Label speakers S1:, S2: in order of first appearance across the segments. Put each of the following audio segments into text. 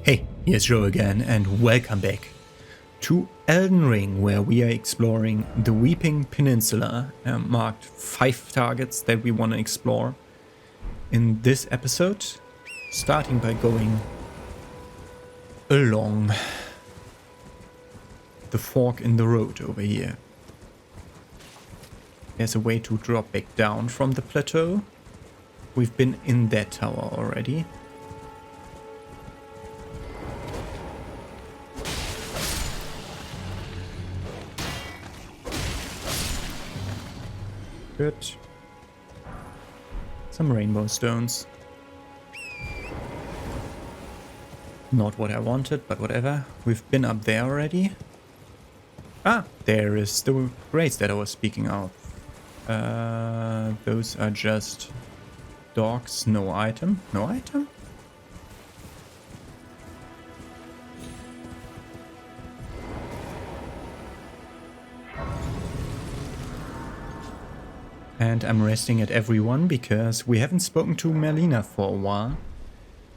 S1: Hey, here's Joe again, and welcome back to Elden Ring, where we are exploring the Weeping Peninsula, marked 5 targets that we want to explore in this episode, starting by going along the fork in the road over here. There's a way to drop back down from the plateau. We've been in that tower already. Good. Some rainbow stones. Not what I wanted, but whatever. We've been up there already. Ah, there is the race that I was speaking of. Those are just dogs, no item. No item? And I'm resting at everyone because we haven't spoken to Melina for a while.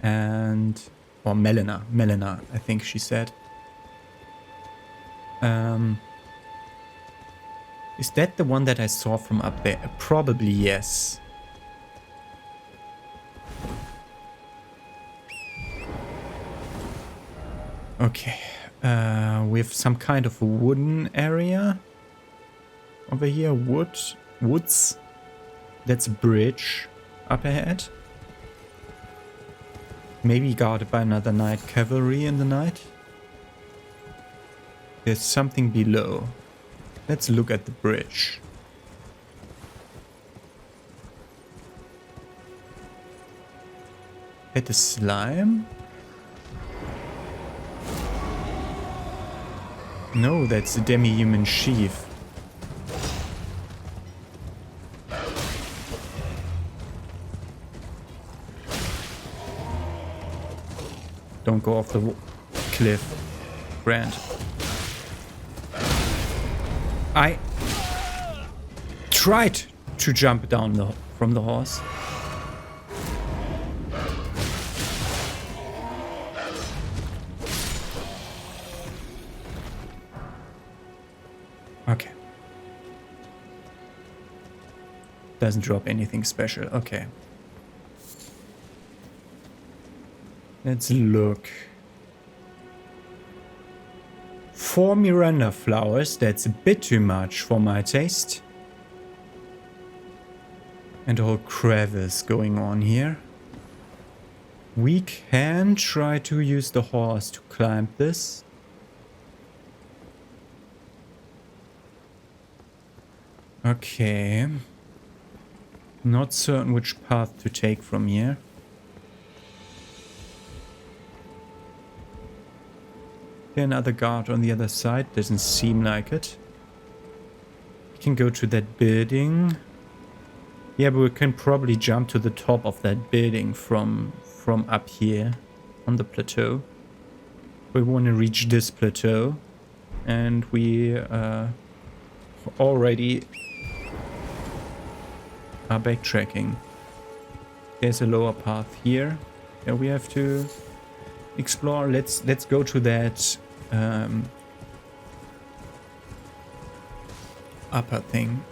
S1: Or Melina, I think she said. Is that the one that I saw from up there? Probably yes. Okay. We have some kind of wooden area over here. Woods. That's a bridge up ahead. Maybe guarded by another night cavalry in the night. There's something below. Let's look at the bridge. At the slime? No, that's the demi-human sheaf. Don't go off the cliff, Brand. I tried to jump down from the horse. Okay. Doesn't drop anything special. Okay. Let's look. 4 Miranda flowers, that's a bit too much for my taste. And a whole crevice going on here. We can try to use the horse to climb this. Okay. Not certain which path to take from here. Another guard on the other side. Doesn't seem like it. We can go to that building. Yeah, but we can probably jump to the top of that building from up here on the plateau. We want to reach this plateau. And we already are backtracking. There's a lower path here that we have to explore. Let's go to that upper thing.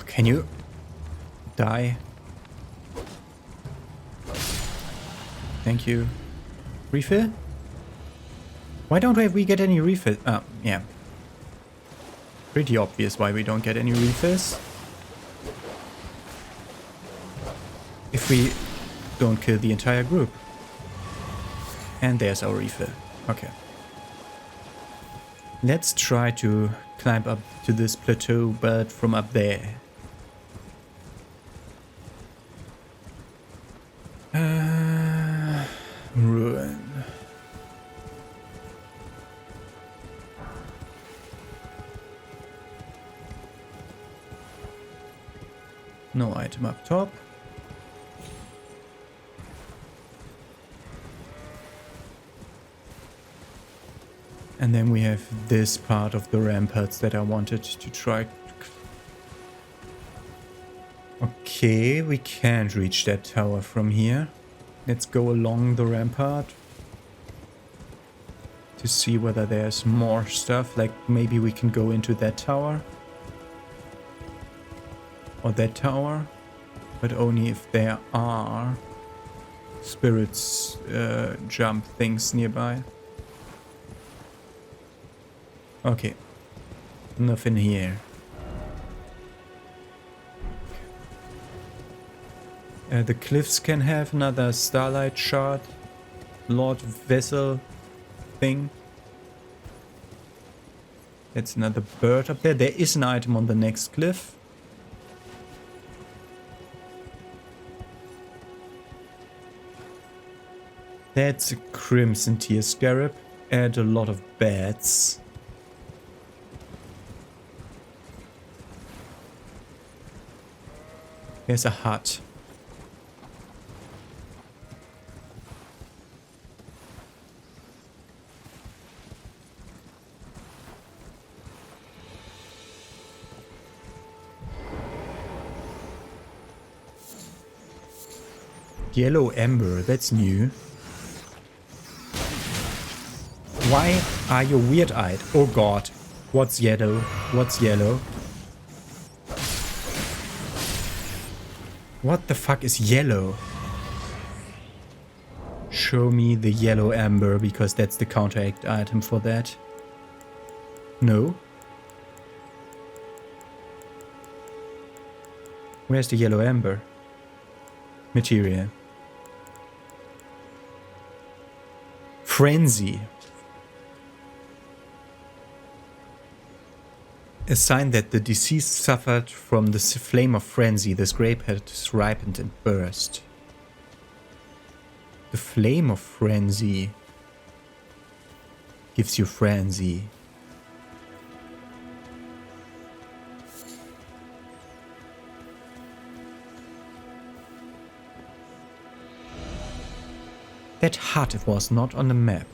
S1: Can you die? Thank you. Refill? Why don't we get any refill? Oh, yeah. Pretty obvious why we don't get any refills. If we don't kill the entire group. And there's our refill. Okay. Let's try to climb up to this plateau, but from up there. Ruin. No item up top. And then we have this part of the ramparts that I wanted to try. Okay, we can't reach that tower from here. Let's go along the rampart to see whether there's more stuff. Like maybe we can go into that tower. Or that tower. But only if there are spirits jump things nearby. Okay. Nothing here. The cliffs can have another starlight shard. Lord vessel thing. That's another bird up there. There is an item on the next cliff. That's a crimson tear scarab. Add a lot of bats. There's a hut. Yellow ember, that's new. Why are you weird-eyed? Oh god. What's yellow? What's yellow? What the fuck is yellow? Show me the yellow ember, because that's the counteract item for that. No? Where's the yellow ember? Material. Frenzy. A sign that the deceased suffered from the flame of frenzy. This grape has ripened and burst. The flame of frenzy gives you frenzy. That hut was not on the map.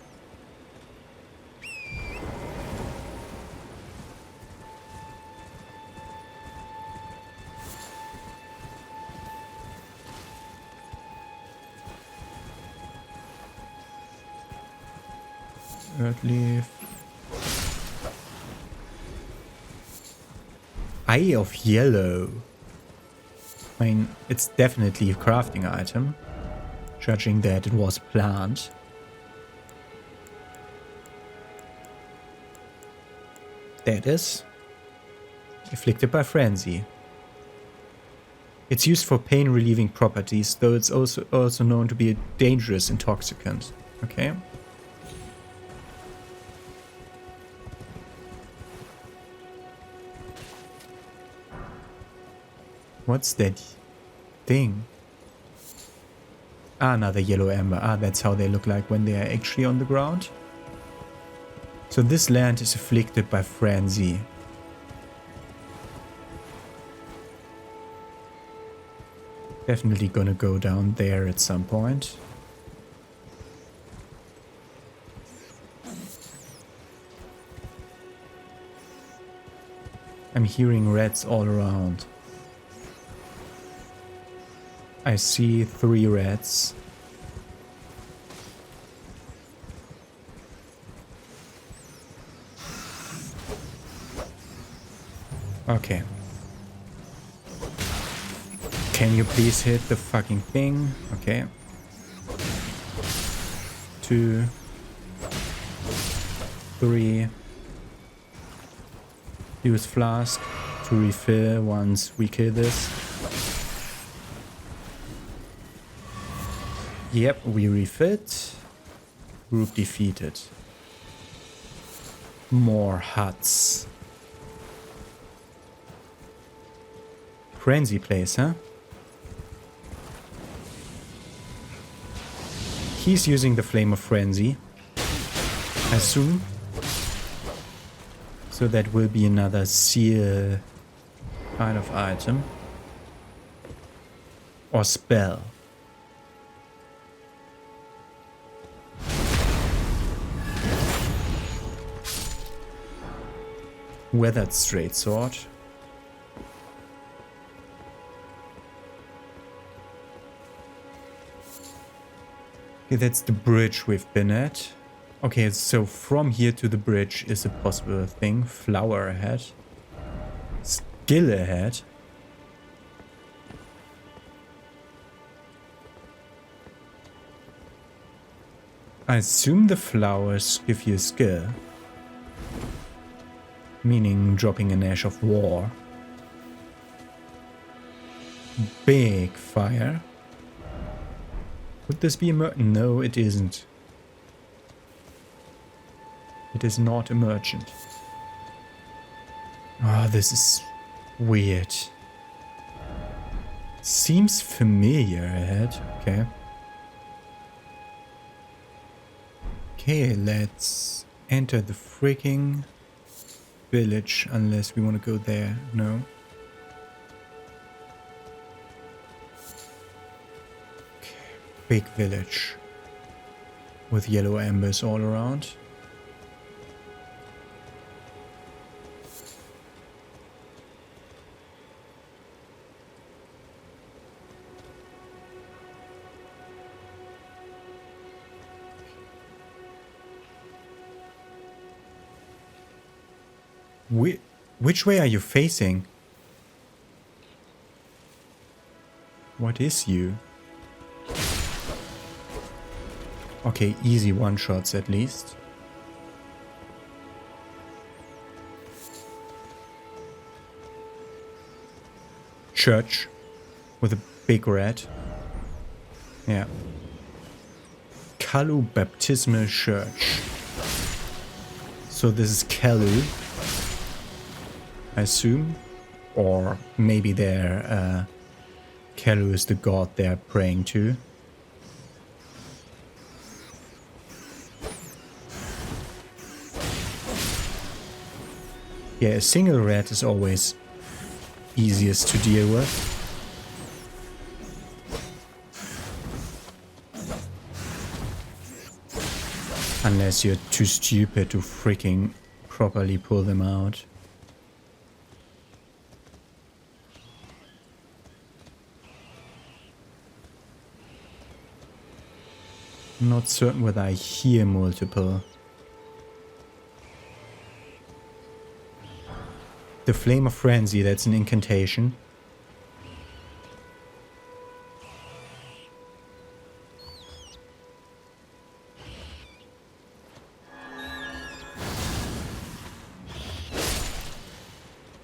S1: Earthleaf. Eye of Yellow. I mean, it's definitely a crafting item, judging that it was a plant. That is afflicted by frenzy. It's used for pain-relieving properties, though it's also known to be a dangerous intoxicant. Okay. What's that thing? Ah, another yellow ember. Ah, that's how they look like when they are actually on the ground. So this land is afflicted by frenzy. Definitely gonna go down there at some point. I'm hearing rats all around. I see 3 rats. Okay. Can you please hit the fucking thing? Okay. 2, 3. Use flask to refill once we kill this. Yep, we refit. Group defeated. More huts. Frenzy place, huh? He's using the Flame of Frenzy, I assume. So that will be another seal kind of item. Or spell. Weathered straight sword. Okay, that's the bridge we've been at. Okay, so from here to the bridge is a possible thing. Flower ahead. Skill ahead. I assume the flowers give you skill. Meaning dropping an ash of war. Big fire. Would this be a merchant? No, it isn't. It is not a merchant. Ah, this is weird. Seems familiar ahead. Okay. Okay, let's enter the freaking village, unless we want to go there. No. Okay. Big village with yellow embers all around. Which way are you facing? What is you? Okay, easy one-shots at least. Church with a big red. Yeah. Kalu Baptismal Church. So this is Kalu, I assume, or maybe their Kalu is the god they're praying to. Yeah, a single red is always easiest to deal with. Unless you're too stupid to freaking properly pull them out. I'm not certain whether I hear multiple. The Flame of Frenzy, that's an incantation.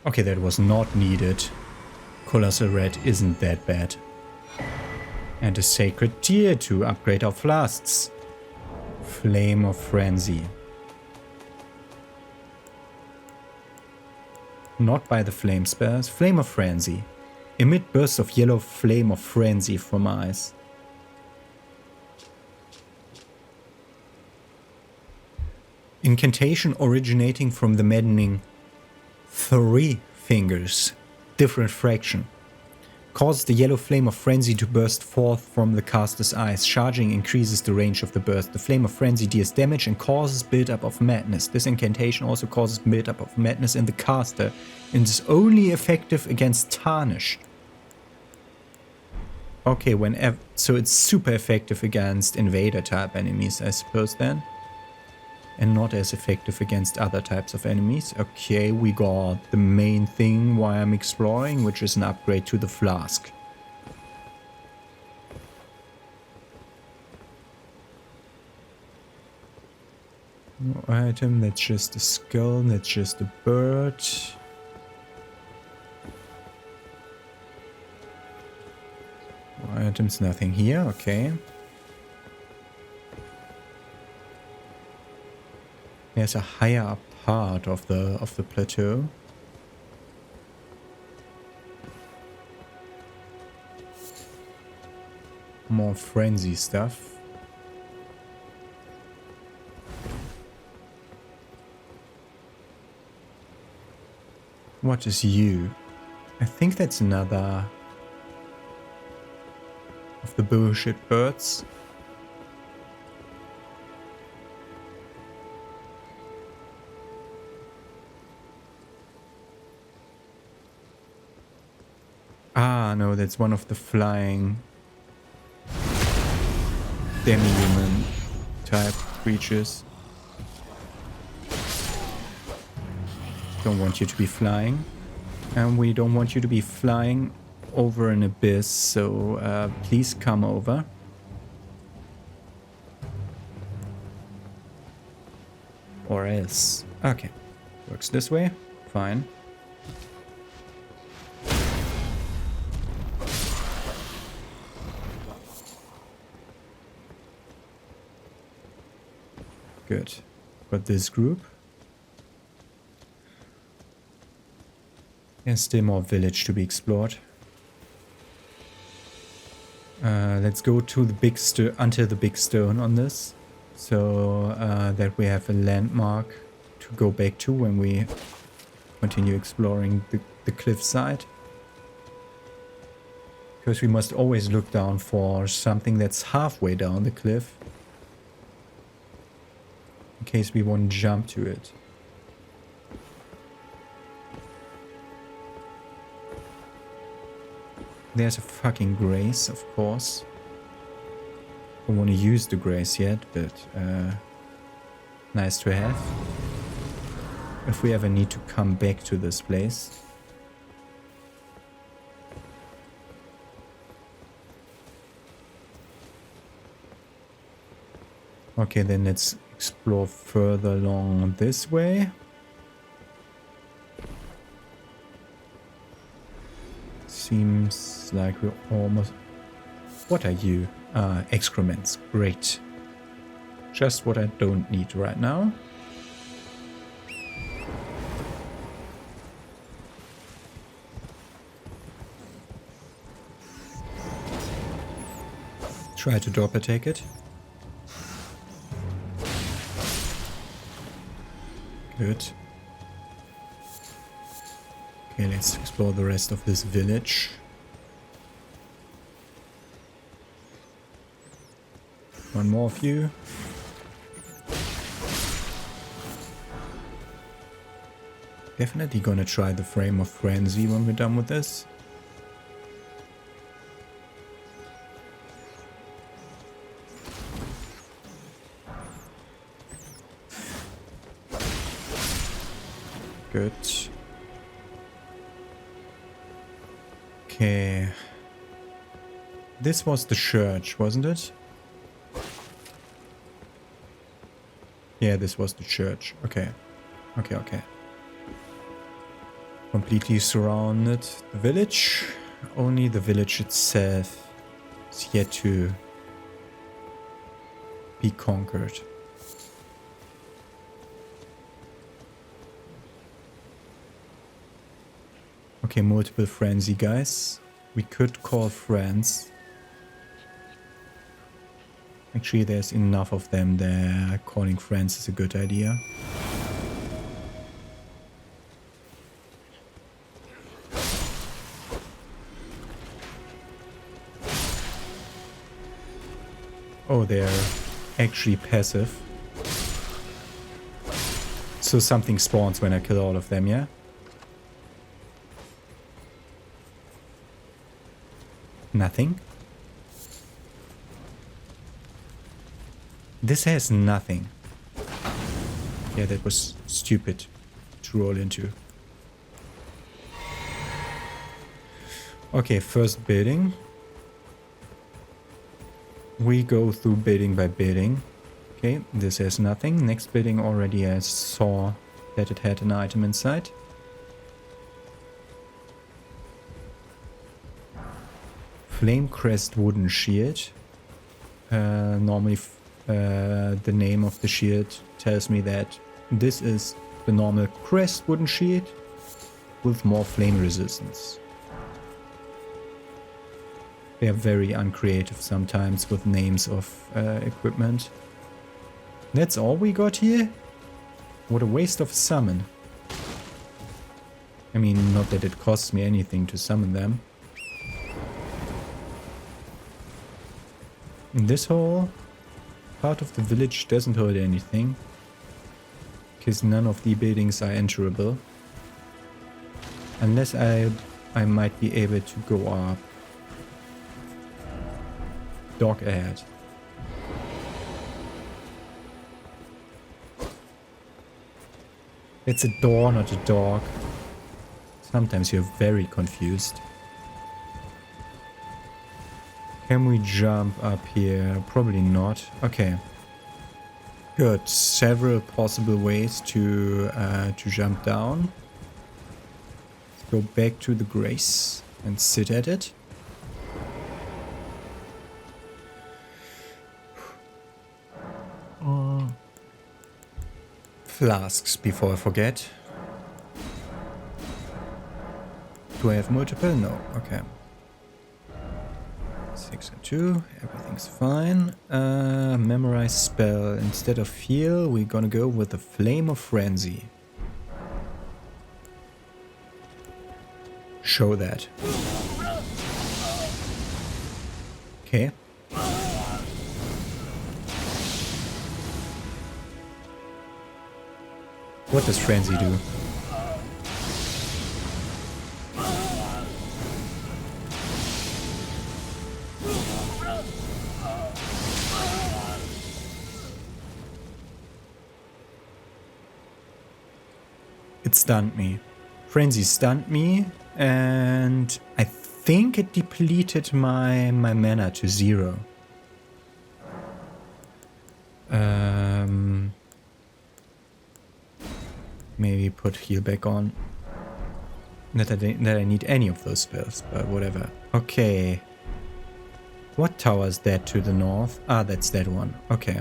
S1: Okay, that was not needed. Colossal Red isn't that bad. And a Sacred Tear to upgrade our flasks. Flame of Frenzy. Not by the flame spells. Flame of Frenzy. Emit bursts of yellow flame of frenzy from eyes. Incantation originating from the maddening 3 fingers. Different fraction. Causes the yellow flame of frenzy to burst forth from the caster's eyes. Charging increases the range of the burst. The flame of frenzy deals damage and causes build-up of madness. This incantation also causes build-up of madness in the caster and is only effective against Tarnished. Okay, whenever, so it's super effective against invader type enemies, I suppose then. And not as effective against other types of enemies. Okay, we got the main thing why I'm exploring, which is an upgrade to the flask. No item, that's just a skull, that's just a bird. No items, nothing here, okay. There's a higher up part of the plateau. More frenzy stuff. What is you? I think that's another of the bullshit birds. Ah, no, that's one of the flying demi-human type creatures. Don't want you to be flying. And we don't want you to be flying over an abyss, so please come over. Or else. Okay. Works this way. Fine. Good. Got this group. There's still more village to be explored. Let's go to the big until the big stone on this, so that we have a landmark to go back to when we continue exploring the cliffside. Because we must always look down for something that's halfway down the cliff, in case we won't jump to it. There's a fucking grace, of course. Don't want to use the grace yet, but nice to have. If we ever need to come back to this place. Okay, then let's explore further along this way. Seems like we're almost... What are you? Excrements. Great. Just what I don't need right now. Try to doppel take it. Good. Okay, let's explore the rest of this village. One more of you. Definitely gonna try the Frame of Frenzy when we're done with this. Good. Okay. This was the church, wasn't it? Yeah, this was the church. Okay. Okay. Completely surrounded the village. Only the village itself is yet to be conquered. Okay, multiple frenzy guys. We could call friends. Actually, there's enough of them there. Calling friends is a good idea. Oh, they're actually passive. So something spawns when I kill all of them, yeah? Nothing? This has nothing. Yeah, that was stupid to roll into. Okay, first building. We go through building by building. Okay, this has nothing. Next building already I saw that it had an item inside. Flame Crest Wooden Shield. Normally the name of the shield tells me that this is the normal crest wooden shield with more flame resistance. They are very uncreative sometimes with names of equipment. That's all we got here? What a waste of a summon. I mean, not that it costs me anything to summon them. This whole part of the village doesn't hold anything, because none of the buildings are enterable. Unless I I might be able to go up. Dog ahead. It's a door, not a dog. Sometimes you're very confused. Can we jump up here? Probably not. Okay. Good. Several possible ways to jump down. Let's go back to the grace and sit at it. Flasks before I forget. Do I have multiple? No. Okay. 6 and 2. Everything's fine. Memorize spell. Instead of heal, we're gonna go with the Flame of Frenzy. Show that. Okay. What does Frenzy do? It stunned me. Frenzy stunned me, and I think it depleted my mana to 0. Maybe put heal back on. Not that I need any of those spells, but whatever. Okay. What tower is that to the north? Ah, that's that one. Okay.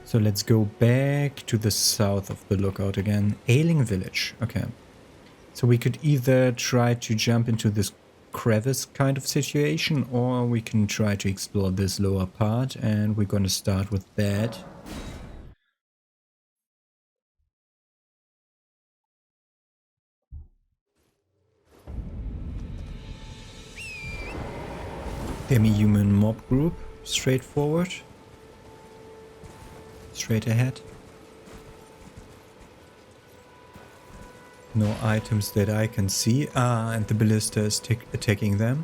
S1: So let's go back to the south of the lookout again. Ailing Village. Okay. So we could either try to jump into this crevice kind of situation, or we can try to explore this lower part, and we're gonna start with that. Demi-human mob group. Straightforward. Straight ahead. No items that I can see. Ah, and the ballista is attacking them.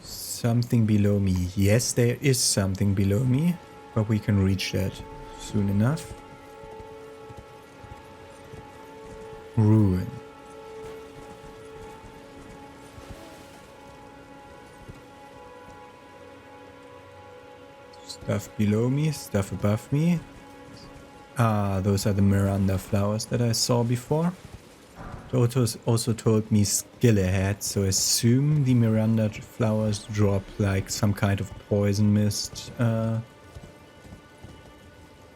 S1: Something below me. Yes, there is something below me, but we can reach that soon enough. Ruin. Stuff below me, stuff above me. Ah, those are the Miranda flowers that I saw before. It also told me skill ahead, so assume the Miranda flowers drop like some kind of poison mist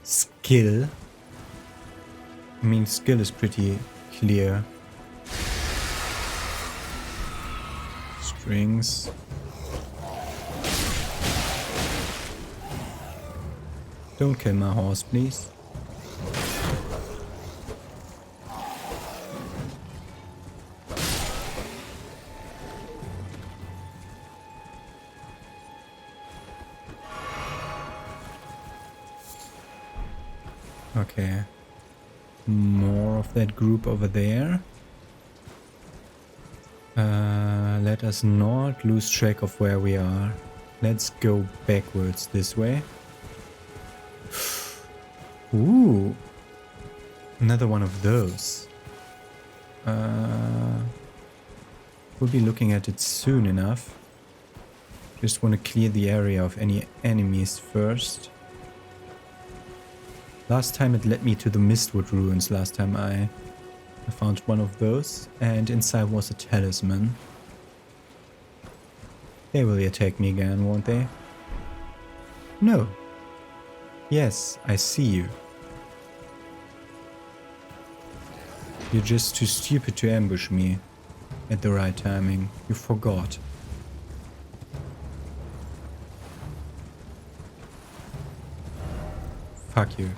S1: skill. I mean, skill is pretty clear. Strings. Don't kill my horse, please. Okay. More of that group over there. Let us not lose track of where we are. Let's go backwards this way. Ooh. Another one of those. We'll be looking at it soon enough. Just want to clear the area of any enemies first. Last time it led me to the Mistwood ruins last time I found one of those, and inside was a talisman. They will attack me again, won't they? No. Yes, I see you. You're just too stupid to ambush me at the right timing. You forgot. Fuck you.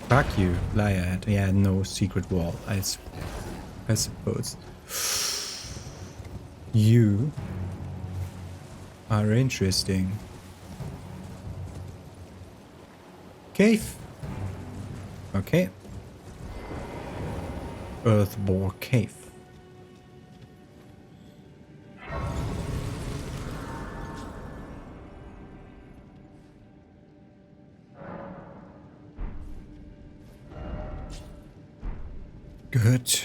S1: Fuck you, liar. Yeah, no secret wall, I suppose. You are interesting. Cave. Okay. Earthbore Cave. Good.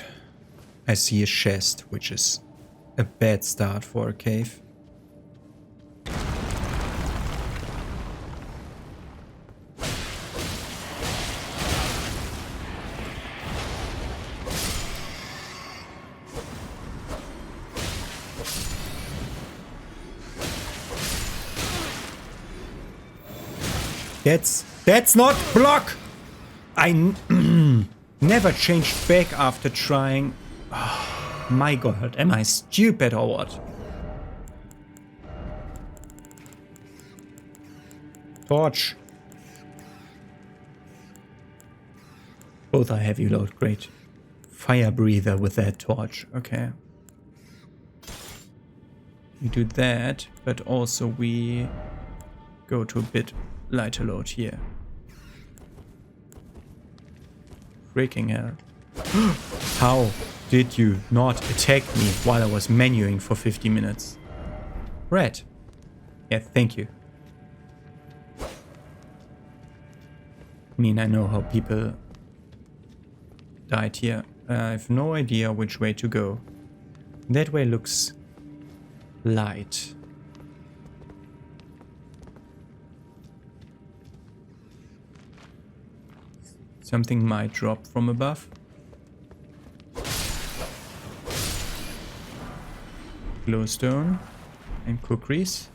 S1: I see a chest, which is a bad start for a cave. That's not block! I never changed back after trying. Oh, my god, am I stupid or what? Torch. Both are heavy load, great. Fire breather with that torch, okay. We do that, but also we go to a bit lighter load here. Freaking hell. How did you not attack me while I was menuing for 50 minutes? Red. Yeah, thank you. I mean, I know how people died here. I have no idea which way to go. That way looks light. Something might drop from above. Glowstone and cookeries.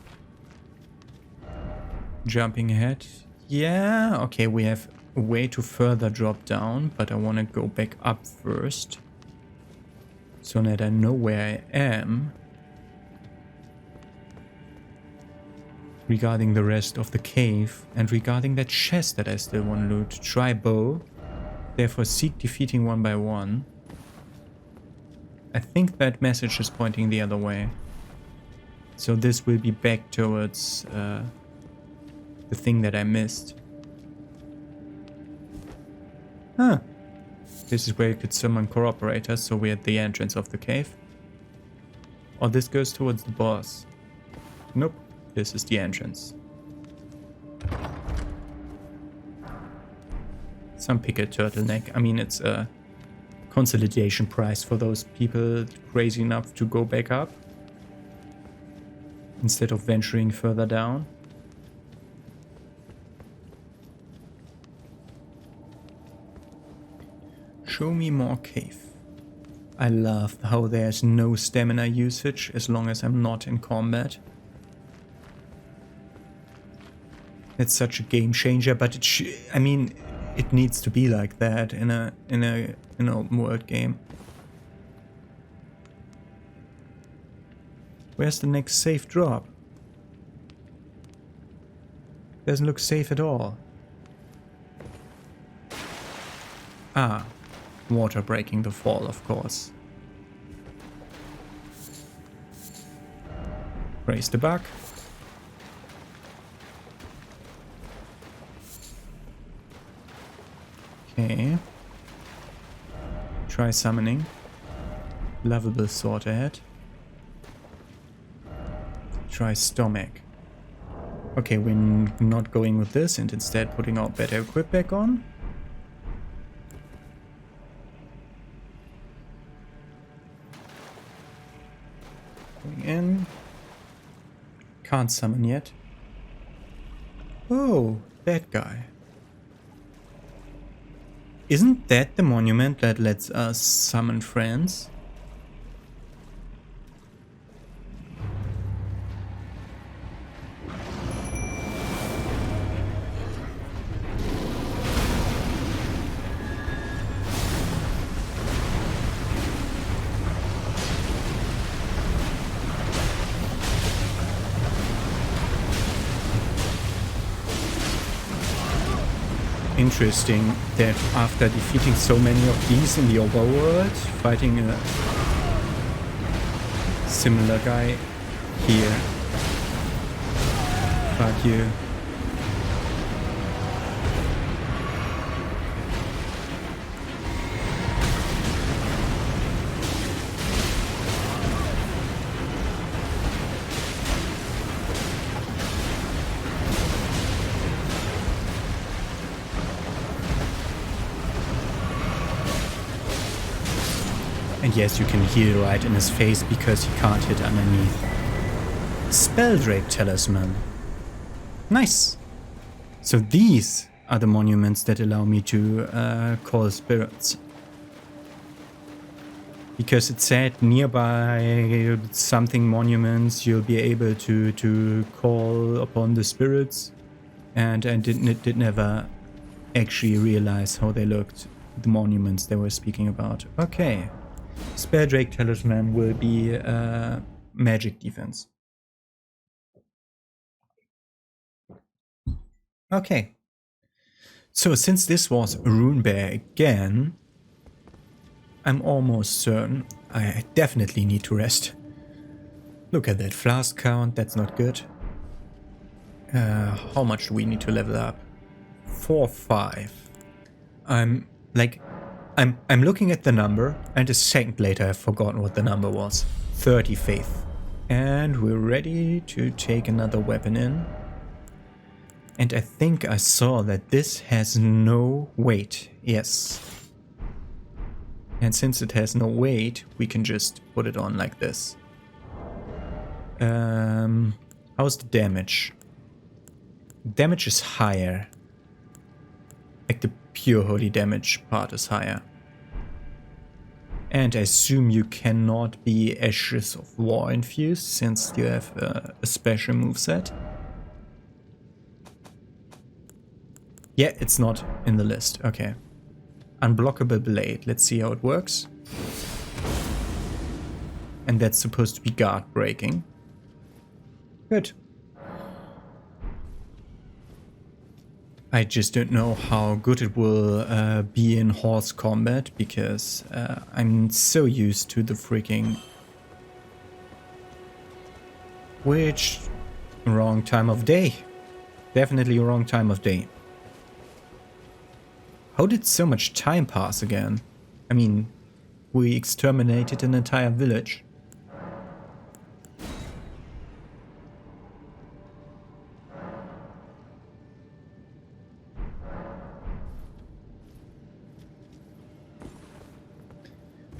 S1: Jumping ahead. Yeah, okay, we have a way to further drop down, but I want to go back up first. So that I know where I am. Regarding the rest of the cave and regarding that chest that I still want to loot. Try bow. Therefore seek defeating one by one. I think that message is pointing the other way. So this will be back towards the thing that I missed. Huh. This is where you could summon cooperators, so we're at the entrance of the cave. Or this goes towards the boss. Nope. This is the entrance. Some pickled turtleneck. I mean, it's a consolidation prize for those people crazy enough to go back up instead of venturing further down. Show me more cave. I love how there's no stamina usage as long as I'm not in combat. It's such a game changer, but I mean, it needs to be like that in an open world game. Where's the next safe drop? Doesn't look safe at all. Ah, water breaking the fall, of course. Raise the bug. Okay. Try summoning. Lovable sword ahead. Try stomach. Okay, we're not going with this and instead putting our better equip back on. Going in. Can't summon yet. Oh, that guy. Isn't that the monument that lets us summon friends? Interesting that after defeating so many of these in the overworld, fighting a similar guy here. Fuck you. And yes, you can heal right in his face because he can't hit underneath. Spelldrake Talisman. Nice. So these are the monuments that allow me to call spirits. Because it said nearby something monuments you'll be able to call upon the spirits. And I did never actually realize how they looked, the monuments they were speaking about. Okay. Spelldrake Talisman will be magic defense. Okay. So since this was Rune Bear again, I'm almost certain I definitely need to rest. Look at that flask count, that's not good. How much do we need to level up? 4, 5. I'm looking at the number, and a second later I've forgotten what the number was. 30 faith. And we're ready to take another weapon in. And I think I saw that this has no weight. Yes. And since it has no weight, we can just put it on like this. How's the damage? Damage is higher. Like the pure holy damage part is higher. And I assume you cannot be Ashes of War infused since you have a special moveset. Yeah, it's not in the list. Okay. Unblockable Blade. Let's see how it works. And that's supposed to be guard breaking. Good. I just don't know how good it will be in horse combat because I'm so used to the freaking... Which... Wrong time of day. Definitely wrong time of day. How did so much time pass again? I mean, we exterminated an entire village.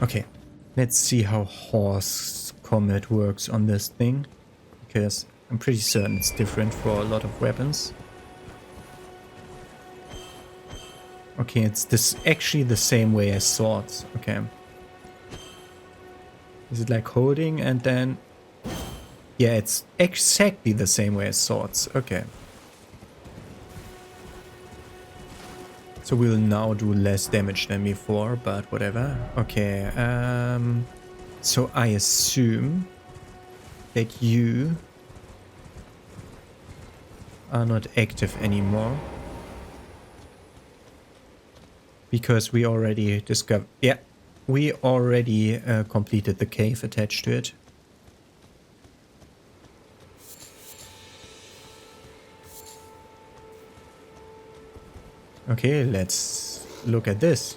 S1: Okay, let's see how horse combat works on this thing, because I'm pretty certain it's different for a lot of weapons. Okay, it's this actually the same way as swords. Okay. Is it like holding and then... Yeah, it's exactly the same way as swords. Okay. So we'll now do less damage than before, but whatever. Okay, so I assume that you are not active anymore. Because we already discovered... Yeah, we already completed the cave attached to it. Okay, let's look at this.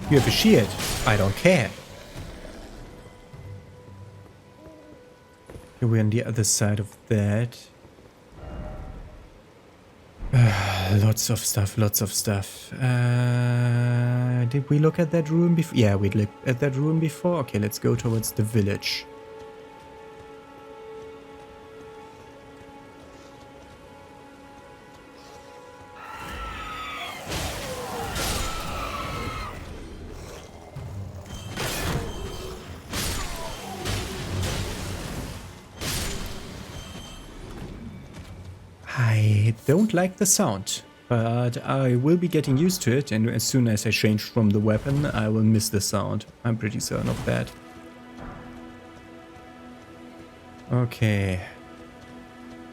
S1: You have a shield. I don't care. Here we're on the other side of that. Lots of stuff, lots of stuff. Did we look at that room before? Yeah, we looked at that room before. Okay, let's go towards the village. I don't like the sound, but I will be getting used to it, and as soon as I change from the weapon, I will miss the sound. I'm pretty certain of that. Okay.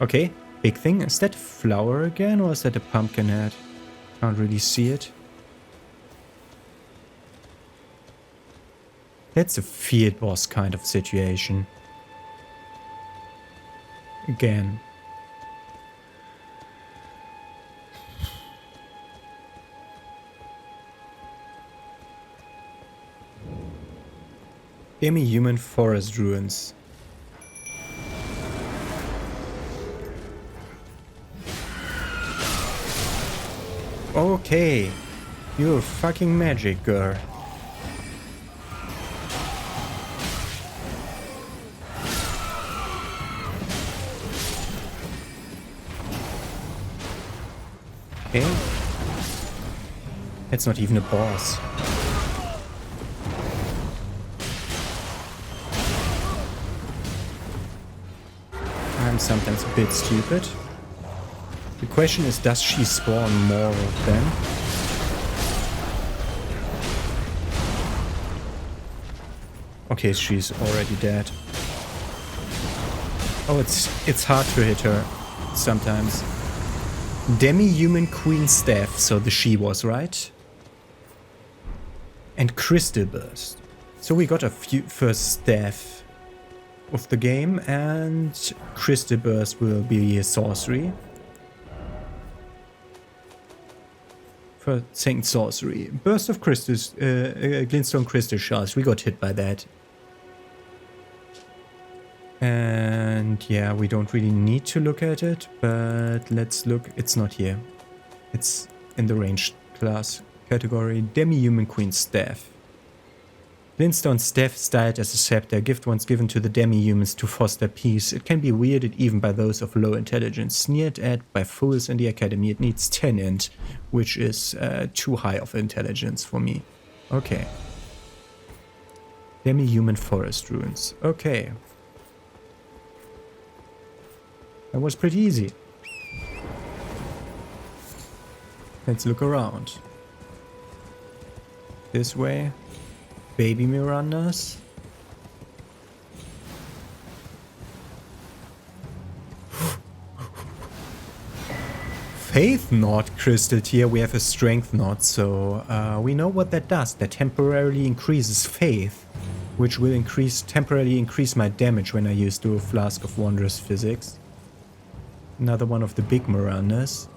S1: Okay, big thing. Is that a flower again, or is that a pumpkin head? Can't really see it. That's a field boss kind of situation. Again. Demi-human forest ruins. Okay. You're fucking magic, girl. Okay. It's not even a boss. I'm sometimes a bit stupid. The question is, does she spawn more of them? Okay, she's already dead. Oh, it's hard to hit her sometimes. Demi-human queen staff, so the she was right. And crystal burst. So we got a few first staff of the game, and crystal burst will be a sorcery. For second sorcery. Burst of crystals, glintstone crystal shards. We got hit by that. And yeah, we don't really need to look at it, but let's look. It's not here. It's in the ranged class category. Demi-human queen staff. Glintstone staff styled as a scepter, gift once given to the demi-humans to foster peace. It can be wielded even by those of low intelligence. Sneered at by fools in the academy. It needs 10 int, which is too high of intelligence for me. Okay. Demi-human forest ruins. Okay. That was pretty easy. Let's look around. This way. Baby Mirandas. Faith knot crystalled here. We have a strength knot, so we know what that does. That temporarily increases faith, which will temporarily increase my damage when I use the Flask of Wondrous Physics. Another one of the big Mirandas.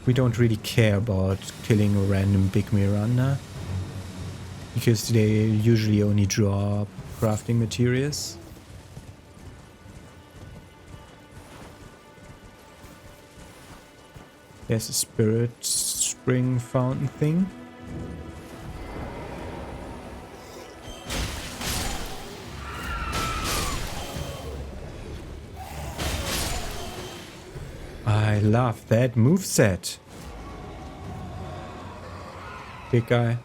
S1: We don't really care about killing a random big Miranda, because they usually only drop crafting materials. There's a spirit spring fountain thing. I love that moveset. Big guy.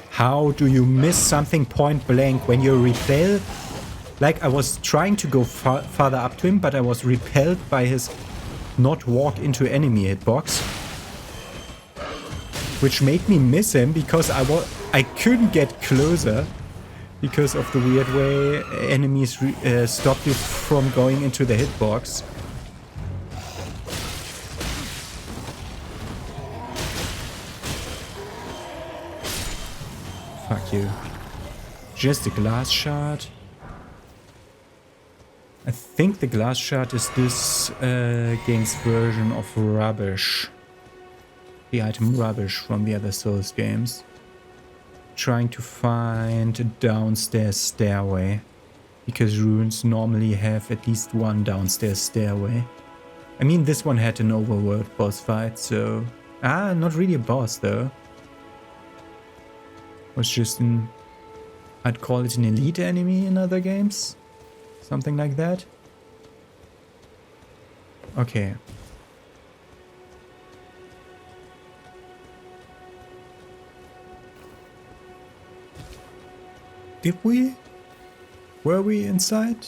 S1: How do you miss something point blank when you repel? Like, I was trying to go farther up to him, but I was repelled by his not walk into enemy hitbox. Which made me miss him because I couldn't get closer because of the weird way enemies stop you from going into the hitbox. Fuck you. Just a glass shard. I think the glass shard is this game's version of rubbish. The item rubbish from the other Souls games. Trying to find a downstairs stairway. Because runes normally have at least one downstairs stairway. I mean, this one had an overworld boss fight, so... not really a boss though. Was just an... I'd call it an elite enemy in other games. Something like that. Okay. Did we? Were we inside?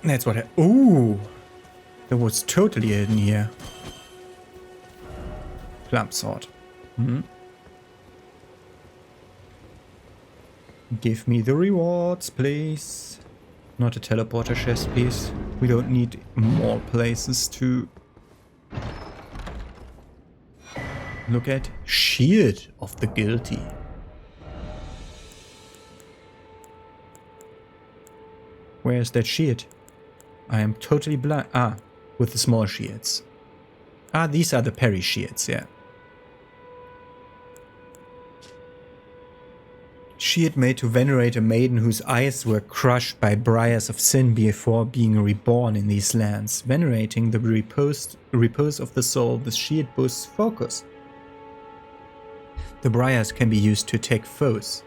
S1: That's what I... Ooh! That was totally hidden here. Plum sword. Give me the rewards, please. Not a teleporter chest, please. We don't need more places to look at. Shield of the guilty. Where is that shield? I am totally blind. With the small shields. These are the parry shields, yeah. shield made to venerate a maiden whose eyes were crushed by briars of sin before being reborn in these lands. Venerating the repose of the soul, the shield boosts focus. The briars can be used to attack foes.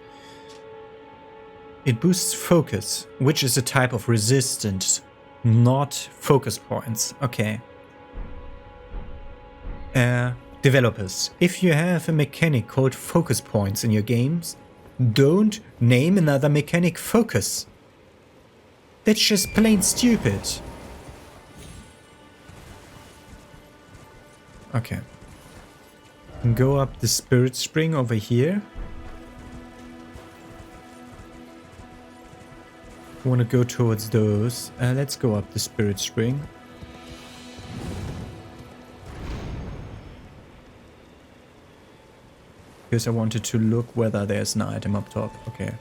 S1: It boosts focus, which is a type of resistance, not focus points. Okay. Developers, if you have a mechanic called focus points in your games, don't name another mechanic focus. That's just plain stupid. Okay. Go up the spirit spring over here. Want to go towards those. Let's go up the spirit spring. Because I wanted to look whether there's an item up top. Okay.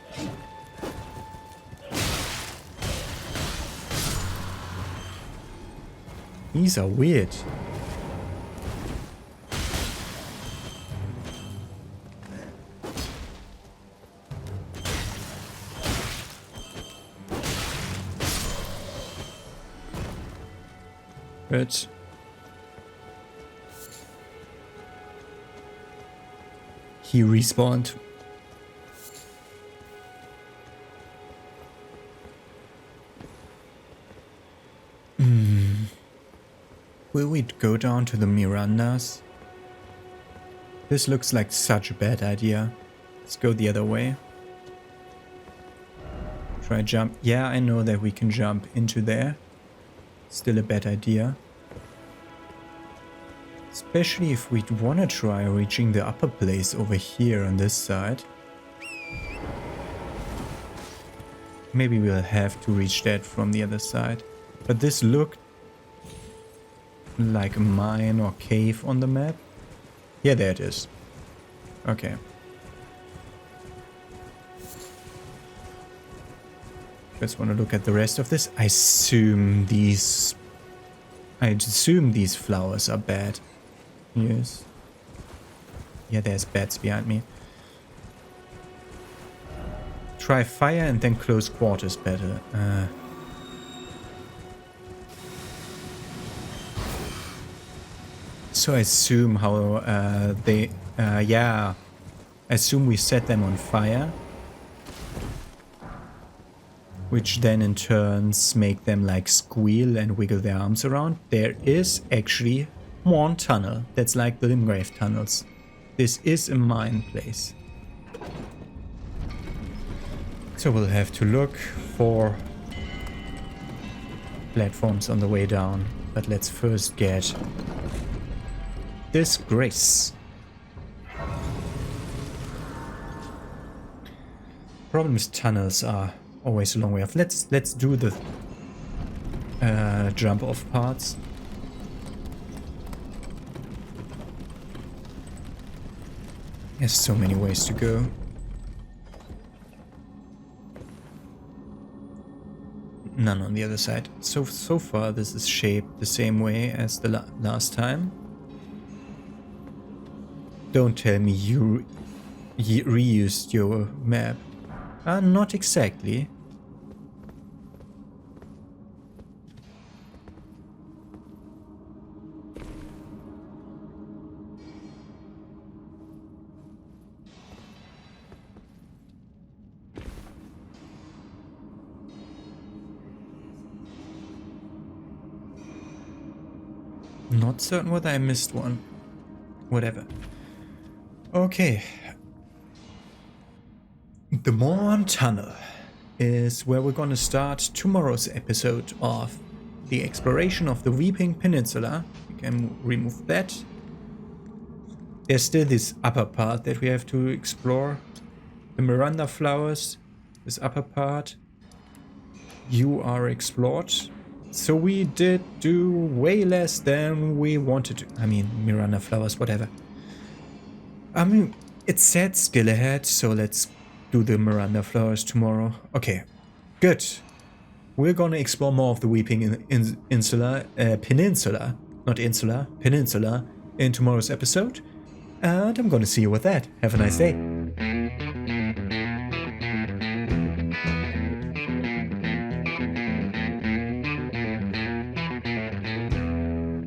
S1: These are weird. But he respawned. Will we go down to the Mirandas? This looks like such a bad idea. Let's go the other way. Try jump. Yeah, I know that we can jump into there. Still a bad idea. Especially if we'd want to try reaching the upper place over here on this side. Maybe we'll have to reach that from the other side. But this looked like a mine or cave on the map. Yeah, there it is. Okay. Just want to look at the rest of this. I assume these flowers are bad. Yes. Yeah, there's bats behind me. Try fire and then close quarters better. So I assume how yeah. I assume we set them on fire. Which then in turns make them like squeal and wiggle their arms around. There is actually one tunnel that's like the Limgrave tunnels. This is a mine place. So we'll have to look for platforms on the way down. But let's first get this grace. Problem is tunnels are always a long way off. Let's do the jump off parts. There's so many ways to go. None on the other side. So far this is shaped the same way as the last time. Don't tell me you reused your map. Not exactly. Not certain whether I missed one. Whatever. Okay. The Morn Tunnel is where we're gonna start tomorrow's episode of the exploration of the Weeping Peninsula. We can remove that. There's still this upper part that we have to explore. The Miranda flowers, this upper part. You are explored. So we did do way less than we wanted to. I mean, Miranda flowers, whatever. I mean, it said skill ahead, so let's do the Miranda flowers tomorrow. Okay, good. We're gonna explore more of the Weeping Peninsula in tomorrow's episode. And I'm gonna see you with that. Have a nice day.